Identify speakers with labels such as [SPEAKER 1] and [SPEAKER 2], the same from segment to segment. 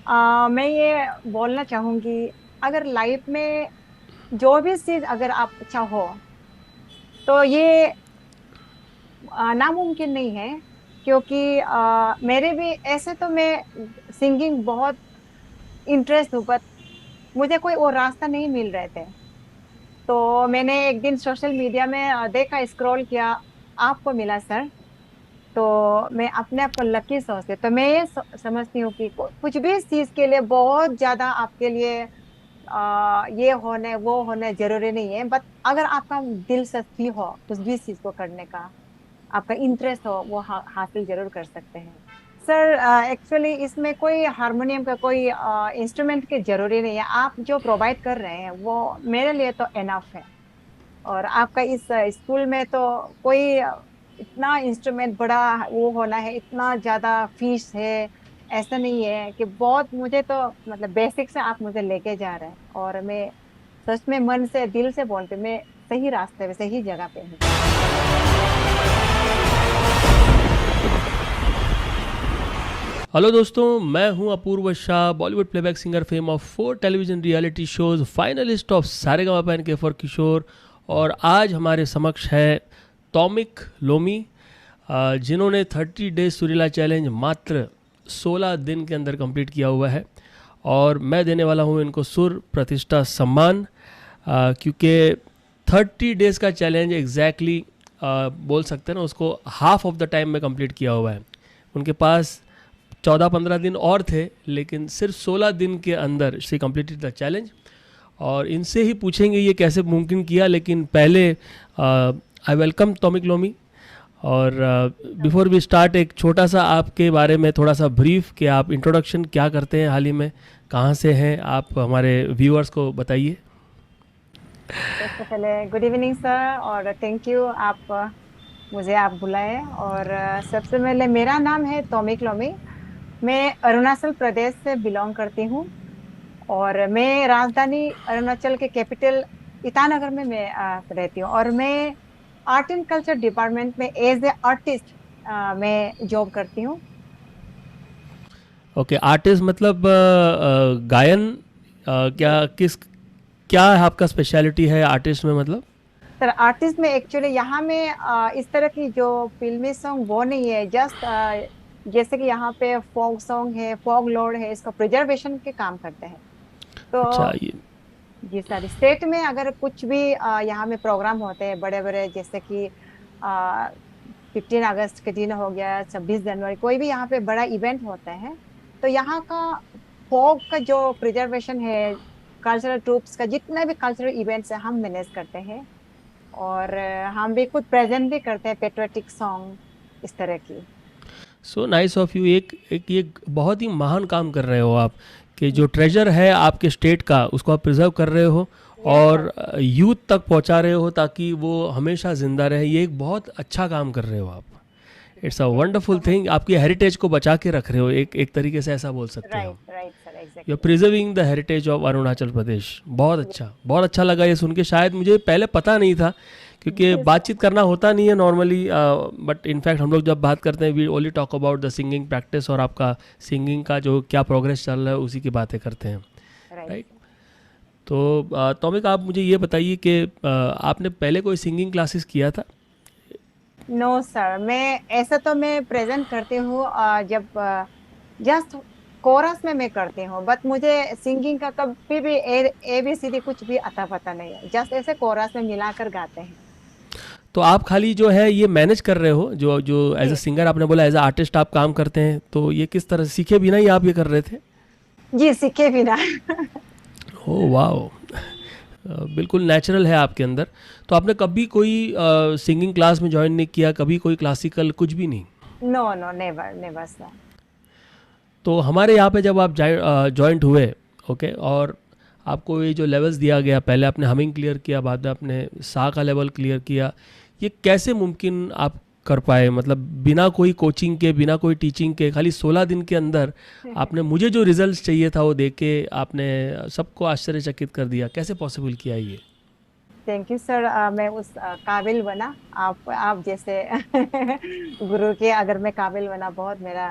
[SPEAKER 1] मैं ये बोलना चाहूंगी, अगर लाइफ में जो भी चीज अगर आप चाहो तो ये नामुमकिन नहीं है। क्योंकि मेरे भी ऐसे तो मैं सिंगिंग बहुत इंटरेस्ट हूँ, पर मुझे कोई और रास्ता नहीं मिल रहे थे। तो मैंने एक दिन सोशल मीडिया में देखा, स्क्रॉल किया, आपको मिला सर। तो मैं अपने आप को लकी समझती, तो मैं ये समझती हूँ कि कुछ भी इस चीज के लिए बहुत ज्यादा आपके लिए ये होने वो होने जरूरी नहीं है। बट अगर आपका दिलचस्पी हो उस भी चीज को करने का, आपका इंटरेस्ट हो, वो हासिल जरूर कर सकते हैं सर। एक्चुअली इसमें कोई हारमोनियम का कोई इंस्ट्रूमेंट की जरूरी नहीं है। आप जो प्रोवाइड कर रहे हैं वो मेरे लिए तो एनफ है। और आपका इस स्कूल में तो कोई इतना इंस्ट्रूमेंट बड़ा वो होना है, इतना ज्यादा फीस है, ऐसा नहीं है कि बहुत। मुझे तो मतलब बेसिक से आप मुझे लेके जा रहे हैं, और मैं सच में मन से दिल से बोलती हूँ, मैं सही रास्ते पे सही जगह पे हूँ।
[SPEAKER 2] हेलो दोस्तों, मैं हूं Apurva Shah, Bollywood playback singer, fame of 4 television reality shows, finalist of Saregama and for Kishore. और आज हमारे समक्ष है तौमिक लोमी, जिन्होंने 30 डेज सुरीला चैलेंज मात्र 16 दिन के अंदर कंप्लीट किया हुआ है। और मैं देने वाला हूं इनको सुर प्रतिष्ठा सम्मान, क्योंकि 30 डेज का चैलेंज एग्जैक्टली बोल सकते हैं ना, उसको हाफ ऑफ द टाइम में कंप्लीट किया हुआ है। उनके पास 14-15 दिन और थे, लेकिन सिर्फ 16 दिन के अंदर शी कंप्लीटेड द चैलेंज। और इनसे ही पूछेंगे ये कैसे मुमकिन किया, लेकिन पहले आई वेलकम तौमिक लोमी। और बिफोर वी स्टार्ट, एक छोटा सा आपके बारे में थोड़ा सा ब्रीफ, कि आप इंट्रोडक्शन क्या करते हैं, हाल ही में कहाँ से हैं आप, हमारे व्यूअर्स को बताइए।
[SPEAKER 1] सबसे पहले गुड इवनिंग सर, और थैंक यू आप मुझे आप बुलाए। और सबसे पहले मेरा नाम है तौमिक लोमी। मैं अरुणाचल प्रदेश से बिलोंग करती हूँ, और मैं राजधानी अरुणाचल के कैपिटल ईटानगर में मैं रहती हूँ। और मैं आर्ट एंड कल्चर डिपार्टमेंट में एज ए आर्टिस्ट मैं जॉब करती हूँ।
[SPEAKER 2] ओके, आर्टिस्ट मतलब गायन, क्या किस क्या है आपका स्पेशलिटी है आर्टिस्ट में, मतलब?
[SPEAKER 1] सर आर्टिस्ट में एक्चुअली यहाँ में इस तरह की जो फिल्मी सॉन्ग वो नहीं है, जस्ट जैसे कि यहाँ पे फोक सॉन्ग है, फोक लोड है, इसका प्रिजर्वेशन के काम करते हैं।
[SPEAKER 2] अच्छा,
[SPEAKER 1] तो
[SPEAKER 2] ये
[SPEAKER 1] जी सर, स्टेट में अगर कुछ भी यहाँ में प्रोग्राम होते हैं बड़े बड़े, जैसे कि 15 अगस्त के दिन हो गया, 26 जनवरी, कोई भी यहाँ पे बड़ा इवेंट होता है, तो यहाँ का फोक का जो प्रिजर्वेशन है, कल्चरल ट्रूप्स का जितने भी कल्चरल इवेंट्स है हम मैनेज करते हैं। और हम भी खुद प्रेजेंट भी करते हैं पेट्रियोटिक सॉन्ग इस तरह की।
[SPEAKER 2] So nice of you. एक ये बहुत ही महान काम कर रहे हो आप, कि जो ट्रेजर है आपके स्टेट का उसको आप प्रिजर्व कर रहे हो
[SPEAKER 1] यस सर।
[SPEAKER 2] और यूथ तक पहुंचा रहे हो, ताकि वो हमेशा ज़िंदा रहे। ये एक बहुत अच्छा काम कर रहे हो आप। It's a
[SPEAKER 1] thank you
[SPEAKER 2] wonderful
[SPEAKER 1] so much
[SPEAKER 2] thing.
[SPEAKER 1] Sir.
[SPEAKER 2] आपकी हेरिटेज को बचा के रख रहे हो, एक एक तरीके से ऐसा बोल सकते हैं
[SPEAKER 1] राइट
[SPEAKER 2] हम।
[SPEAKER 1] Right sir,
[SPEAKER 2] you are
[SPEAKER 1] exactly.
[SPEAKER 2] Preserving the heritage of Arunachal Pradesh. बहुत अच्छा लगा ये सुन के। शायद मुझे पहले पता नहीं था, क्योंकि
[SPEAKER 1] जी
[SPEAKER 2] बातचीत
[SPEAKER 1] सर।
[SPEAKER 2] करना होता नहीं है नॉर्मली, बट इनफैक्ट हम लोग जब बात करते हैं we only talk about the singing practice, और आपका सिंगिंग का जो क्या प्रोग्रेस चल रहा है उसी की बातें करते हैं,
[SPEAKER 1] राइट
[SPEAKER 2] राइट?
[SPEAKER 1] सर।
[SPEAKER 2] तो तौमिक, आप मुझे ये बताइए कि आपने पहले कोई सिंगिंग क्लासेस किया था?
[SPEAKER 1] नो सर, मैं ऐसा तो मैं प्रेजेंट करती हूँ जब जस्ट कोरस में मैं करती हूँ, बट मुझे सिंगिंग का कभी भी ए बी सी डी कुछ भी अता पता नहीं है, जस्ट ऐसे कोरस में मिलाकर गाते हैं।
[SPEAKER 2] तो आप खाली जो है ये मैनेज कर रहे हो, जो जो एज अ
[SPEAKER 1] जी।
[SPEAKER 2] सिंगर आपने बोला, एज अ आर्टिस्ट आप काम करते हैं, तो ये किस तरह सीखे बिना ही आप ये कर रहे थे?
[SPEAKER 1] जी सीखे बिना।
[SPEAKER 2] Oh wow! बिल्कुल नेचुरल है आपके अंदर। तो आपने कभी कोई सिंगिंग क्लास में ज्वाइन नहीं किया, कभी कोई क्लासिकल कुछ भी नहीं?
[SPEAKER 1] No no, never never sir.
[SPEAKER 2] तो हमारे यहाँ पे जब आप जॉइंट हुए, ओके, और आपको ये जो लेवल्स दिया गया, पहले आपने हमिंग क्लियर किया, बाद में आपने सा का लेवल क्लियर किया, ये कैसे मुमकिन आप कर पाए? मतलब बिना कोई कोचिंग के, बिना कोई टीचिंग के, खाली 16 दिन के अंदर आपने मुझे जो रिजल्ट चाहिए था वो देख के आपने सबको आश्चर्यचकित कर दिया। कैसे पॉसिबल किया ये?
[SPEAKER 1] Thank you sir. मैं उस काबिल बना, आप जैसे गुरु के अगर मैं काबिल बना, बहुत मेरा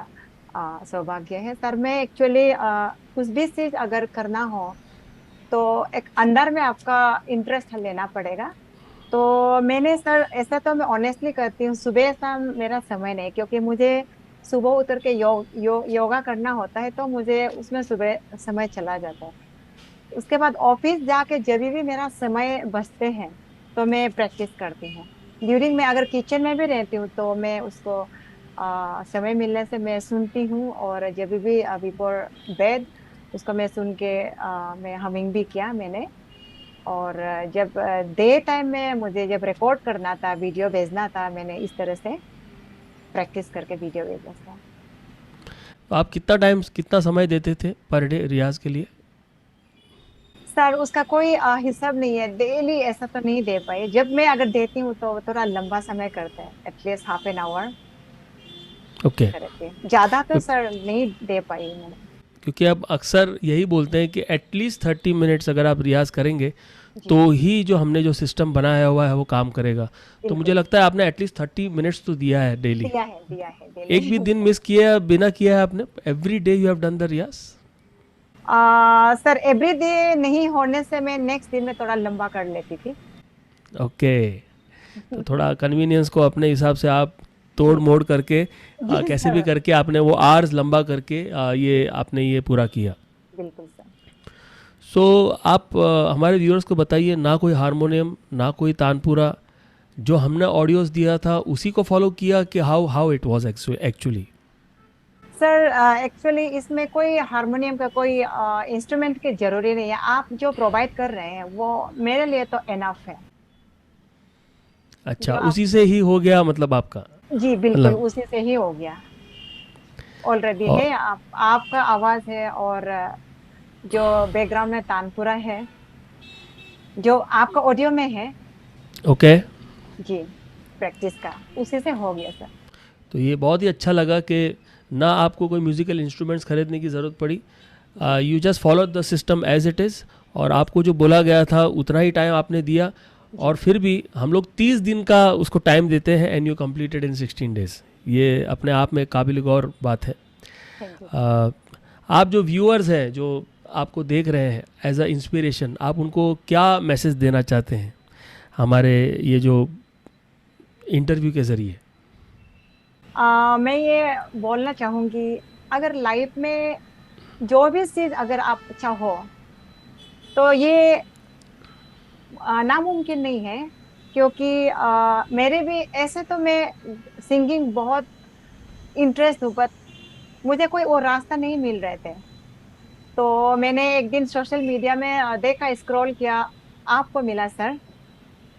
[SPEAKER 1] सौभाग्य है सर। मैं एक्चुअली कुछ भी चीज अगर करना हो तो एक अंदर में आपका इंटरेस्ट लेना पड़ेगा। तो मैंने सर ऐसा तो मैं ऑनेस्टली करती हूँ, सुबह शाम मेरा समय नहीं, क्योंकि मुझे सुबह उतर के योगा करना होता है, तो मुझे उसमें सुबह समय चला जाता है। उसके बाद ऑफिस जाके जब भी मेरा समय बचते हैं तो मैं प्रैक्टिस करती हूँ। ड्यूरिंग में अगर किचन में भी रहती हूँ तो मैं उसको समय मिलने से मैं सुनती हूँ, और जब भी बिफोर बेड उसको मैं सुन के मैं हमिंग भी किया मैंने। और जब डे टाइम में मुझे जब रिकॉर्ड करना था, वीडियो भेजना था, मैंने इस तरह से प्रैक्टिस करके वीडियो भेजा था।
[SPEAKER 2] तो आप कितना समय देते थे पर डे रियाज के लिए?
[SPEAKER 1] सर उसका कोई हिसाब नहीं है, डेली ऐसा तो नहीं दे पाई। जब मैं अगर देती हूँ तो थोड़ा लंबा समय करते हैं, at least half an hour
[SPEAKER 2] okay.
[SPEAKER 1] करके, ज्यादा तो सर नहीं दे पाई मैंने।
[SPEAKER 2] क्योंकि अब अक्सर यही बोलते हैं कि एटलीस्ट 30 मिनट्स अगर आप रियाज करेंगे
[SPEAKER 1] जी
[SPEAKER 2] तो ही जो हमने जो सिस्टम बनाया हुआ है वो काम करेगा। तो मुझे
[SPEAKER 1] बिल्कुल।
[SPEAKER 2] लगता है आपने एटलीस्ट 30 मिनट्स तो दिया है डेली।
[SPEAKER 1] दिया है
[SPEAKER 2] एक भी
[SPEAKER 1] डेली।
[SPEAKER 2] दिन मिस किया है बिना किया है आपने? Every day you have done the riyaz?
[SPEAKER 1] Sir every day नहीं होने से मैं नेक्स्ट दिन में थोड़ा लंबा कर लेती थी।
[SPEAKER 2] ओके। तो थोड़ा कन्वीनियंस को अपने हिसाब से आप तोड़
[SPEAKER 1] जी
[SPEAKER 2] मोड़ करके
[SPEAKER 1] जी
[SPEAKER 2] कैसे भी
[SPEAKER 1] सर।
[SPEAKER 2] करके आपने वो आवर्स लंबा करके ये आपने ये पूरा किया।
[SPEAKER 1] बिल्कुल सर।
[SPEAKER 2] सो आप हमारे व्यूअर्स को बताइए, ना कोई हारमोनियम ना कोई तानपुरा, जो हमने ऑडियोज दिया था उसी को फॉलो किया कि how how it was actually?
[SPEAKER 1] Sir actually इसमें कोई हारमोनियम का कोई इंस्ट्रूमेंट की जरूरी नहीं है। आप जो प्रोवाइड कर रहे हैं वो मेरे लिए तो एनफ है।
[SPEAKER 2] अच्छा,
[SPEAKER 1] जो आप,
[SPEAKER 2] उसी से ही हो गया मतलब आपका?
[SPEAKER 1] जी बिल्कुल
[SPEAKER 2] मतलब
[SPEAKER 1] उसी से ही हो गया। ऑलरेडी
[SPEAKER 2] और
[SPEAKER 1] है, आपका आवाज है, और जो बैकग्राउंड में तानपुरा है जो आपका ऑडियो में है।
[SPEAKER 2] ओके।
[SPEAKER 1] जी प्रैक्टिस का उसी से हो गया सर।
[SPEAKER 2] तो ये बहुत ही अच्छा लगा कि ना आपको कोई म्यूज़िकल इंस्ट्रूमेंट्स खरीदने की ज़रूरत पड़ी।
[SPEAKER 1] जी
[SPEAKER 2] you just follow the system as it is, और आपको जो बोला गया था उतना ही टाइम आपने दिया।
[SPEAKER 1] जी
[SPEAKER 2] और फिर भी हम लोग 30 दिन का उसको टाइम देते हैं and you completed in 16 days. ये अपने आप में काबिल गौर बात है।
[SPEAKER 1] Thank you sir.
[SPEAKER 2] uh, आप जो व्यूअर्स हैं जो आपको देख रहे हैं एज अ इंस्पिरेशन, आप उनको क्या मैसेज देना चाहते हैं हमारे ये जो इंटरव्यू के ज़रिए?
[SPEAKER 1] मैं ये बोलना चाहूंगी, अगर लाइफ में जो भी चीज अगर आप चाहो तो ये नामुमकिन नहीं है। क्योंकि मेरे भी ऐसे तो मैं सिंगिंग बहुत इंटरेस्ट हूँ, पर मुझे कोई और रास्ता नहीं मिल रहे थे। तो मैंने एक दिन सोशल मीडिया में देखा, स्क्रॉल किया, आपको मिला सर।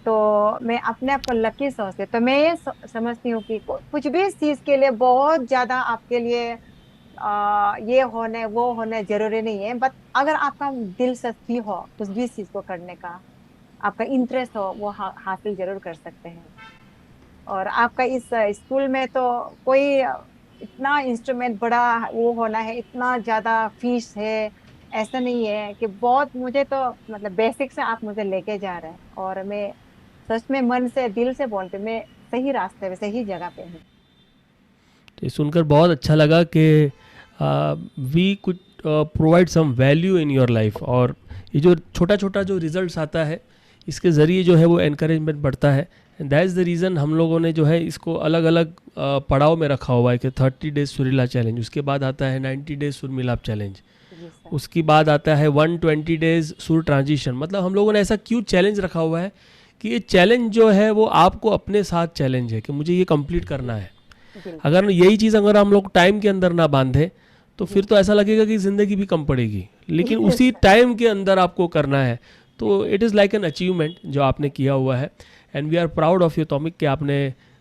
[SPEAKER 1] तो मैं अपने आप को लकी समझती, तो मैं ये समझती हूँ कि कुछ भी चीज के लिए बहुत ज्यादा आपके लिए ये होने वो होने जरूरी नहीं है। बट अगर आपका दिलचस्पी हो कुछ भी चीज को करने का, आपका इंटरेस्ट हो, वो हासिल जरूर कर सकते हैं। और आपका इस स्कूल में तो कोई इतना इंस्ट्रूमेंट बड़ा वो होना है, इतना ज्यादा फीस है, ऐसा नहीं है कि बहुत। मुझे तो मतलब बेसिक से आप मुझे लेके जा रहे हैं, और मैं सच में मन से दिल से बोलती हूँ, मैं सही रास्ते पे सही जगह पे हूँ।
[SPEAKER 2] तो ये सुनकर बहुत अच्छा लगा कि we could provide some value in your life, और ये जो छोटा छोटा जो रिजल्ट्स आता है इसके ज़रिए जो है वो एनकरेजमेंट बढ़ता है। And that is the reason हम लोगों ने जो है इसको अलग अलग पड़ाव में रखा हुआ है कि 30 डेज सुरीला चैलेंज, उसके बाद आता है 90 डेज सुर मिलाप चैलेंज,
[SPEAKER 1] जी सर।
[SPEAKER 2] उसके बाद आता है 120 डेज सुर ट्रांजिशन। मतलब हम लोगों ने ऐसा क्यों चैलेंज रखा हुआ है कि ये चैलेंज जो है वो आपको अपने साथ चैलेंज है कि मुझे ये कंप्लीट करना है।
[SPEAKER 1] बिल्कुल।
[SPEAKER 2] अगर यही चीज़ अगर हम लोग टाइम के अंदर ना बांधे तो
[SPEAKER 1] जी
[SPEAKER 2] फिर तो ऐसा लगेगा कि ज़िंदगी भी कम पड़ेगी, लेकिन
[SPEAKER 1] जी
[SPEAKER 2] उसी
[SPEAKER 1] सर।
[SPEAKER 2] टाइम के अंदर आपको करना है। तो it is like an achievement जो आपने किया हुआ है, and we are proud of you Toumik कि आपने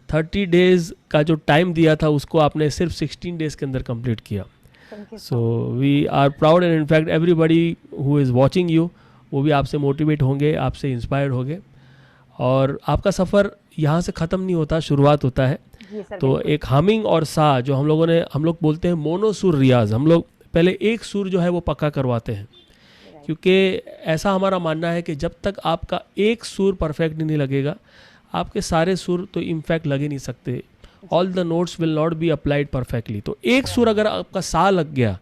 [SPEAKER 2] 30 डेज़ का जो टाइम दिया था उसको आपने सिर्फ 16 डेज़ के अंदर कंप्लीट किया।
[SPEAKER 1] Thank you
[SPEAKER 2] so
[SPEAKER 1] so much.
[SPEAKER 2] We are proud, and in fact everybody who is watching you वो भी आपसे मोटिवेट होंगे, आपसे इंस्पायर्ड होंगे। और आपका सफ़र यहाँ से ख़त्म नहीं होता, शुरुआत होता है।
[SPEAKER 1] जी सर
[SPEAKER 2] तो
[SPEAKER 1] बिल्कुल।
[SPEAKER 2] एक हमिंग और सा जो हम लोग बोलते हैं मोनो सुर रियाज, हम लोग पहले एक सुर जो है वो पक्का करवाते हैं,
[SPEAKER 1] राइट।
[SPEAKER 2] क्योंकि ऐसा हमारा मानना है कि जब तक आपका एक सुर परफेक्ट नहीं लगेगा आपके सारे सुर तो इनफैक्ट लगे नहीं सकते। All the notes will not be applied perfectly. तो एक सुर अगर आपका सा लग गया,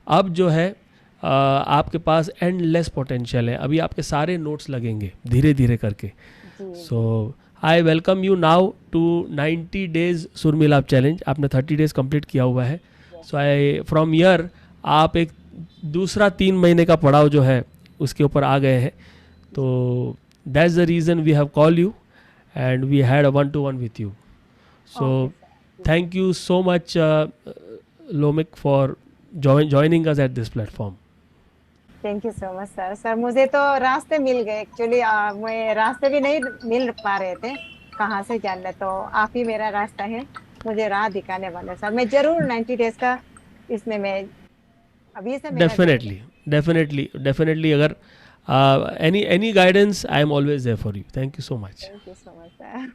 [SPEAKER 2] अब जो है आपके पास एंडलेस पोटेंशियल है. अभी आपके सारे नोट्स लगेंगे धीरे धीरे करके. So I welcome you now to 90 days Sur Milap challenge. आपने 30 डेज कंप्लीट किया हुआ है. सो आई फ्रॉम ईयर आप एक दूसरा 3 महीने का पड़ाव जो है उसके ऊपर आ गए हैं. तो that's the reason we have call you and we had a 1-to-1 with you. So thank you so much Lomik for joining us at this platform.
[SPEAKER 1] Thank you so much sir. Sir मुझे तो रास्ते मिल गए actually. मैं रास्ते भी नहीं मिल पा रहे थे कहाँ से जाने, तो आप ही मेरा रास्ता है, मुझे राह दिखाने वाले सर. मैं जरूर 90 डेज का इसमें मैं अभी से डेफिनेटली अगर any guidance I am always there for you. Thank you so much. Thank you so much sir.